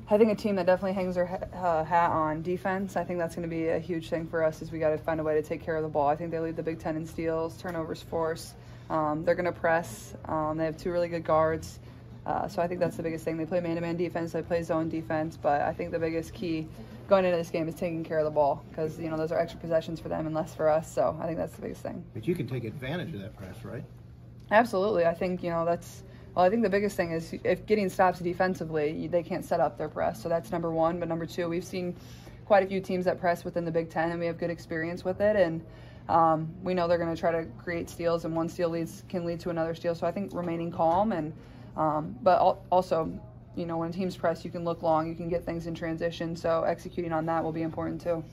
I think a team that definitely hangs their hat on defense. I think that's going to be a huge thing for us. Is we got to find a way to take care of the ball. I think they lead the Big Ten in steals, turnovers forced. They're going to press. They have 2 really good guards. So I think that's the biggest thing. They play man-to-man defense. They play zone defense. But I think the biggest key going into this game is taking care of the ball because, those are extra possessions for them and less for us. So I think that's the biggest thing. But you can take advantage of that press, right? Absolutely. I think, I think the biggest thing is if getting stops defensively, they can't set up their press. So that's number 1. But number 2, we've seen quite a few teams that press within the Big Ten, and we have good experience with it. And we know they're going to try to create steals, and one steal can lead to another steal. So I think remaining calm and but also, when teams press, you can look long, you can get things in transition. So executing on that will be important too.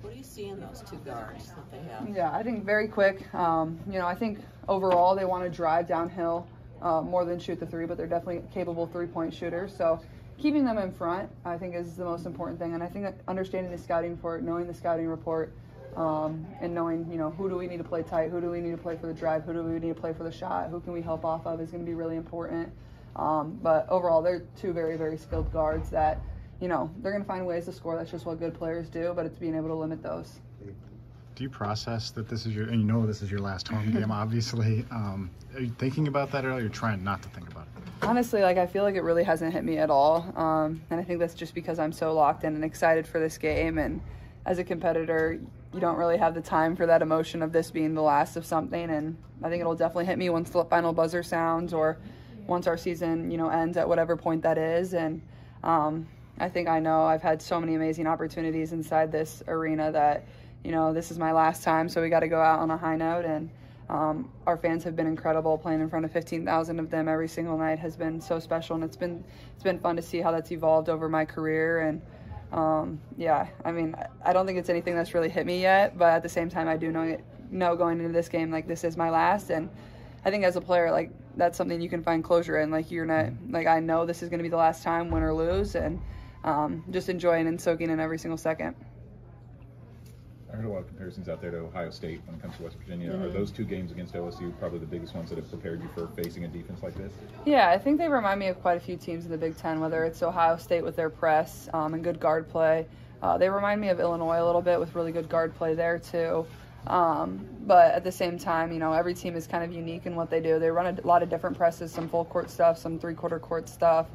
What do you see in those 2 guards that they have? Yeah, I think very quick. I think overall they want to drive downhill more than shoot the 3, but they're definitely capable 3-point shooters. So keeping them in front, I think, is the most important thing. And I think that understanding the scouting report, knowing the scouting report, and knowing, who do we need to play tight, who do we need to play for the drive, who do we need to play for the shot, who can we help off of is going to be really important. But overall, they're 2 very, very skilled guards that, they're going to find ways to score. That's just what good players do, but it's being able to limit those. Do you process that this is your last home game, obviously? Are you thinking about that, or are you trying not to think about it? Honestly, I feel like it really hasn't hit me at all. And I think that's just because I'm so locked in and excited for this game. And as a competitor, you don't really have the time for that emotion of this being the last of something. And I think it'll definitely hit me once the final buzzer sounds or once our season, ends at whatever point that is. And I think I know I've had so many amazing opportunities inside this arena that, this is my last time, so we got to go out on a high note. And our fans have been incredible. Playing in front of 15,000 of them every single night has been so special, and it's been fun to see how that's evolved over my career. And I don't think it's anything that's really hit me yet, but at the same time, I do know going into this game, this is my last. And I think as a player, that's something you can find closure in. You're not, I know this is going to be the last time, win or lose, and just enjoying and soaking in every single second. I heard a lot of comparisons out there to Ohio State when it comes to West Virginia. Are those 2 games against OSU probably the biggest ones that have prepared you for facing a defense like this? Yeah, I think they remind me of quite a few teams in the Big Ten, whether it's Ohio State with their press and good guard play. They remind me of Illinois a little bit with really good guard play there too. But at the same time, every team is kind of unique in what they do. They run a lot of different presses, some full court stuff, some 3/4 court stuff.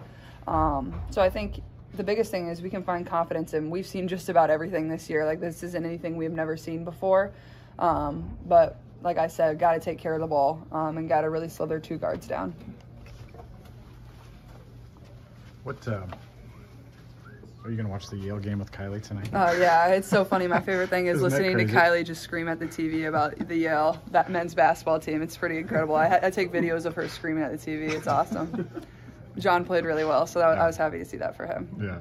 So I think the biggest thing is we can find confidence in. We've seen just about everything this year. This isn't anything we've never seen before. But like I said, got to take care of the ball and got to really slow their 2 guards down. Are you going to watch the Yale game with Kylie tonight? Oh, yeah. It's so funny. My favorite thing is Isn't that listening to crazy? Kylie just scream at the TV about the Yale men's basketball team. It's pretty incredible. I take videos of her screaming at the TV. It's awesome. John played really well, so I was happy to see that for him. Yeah.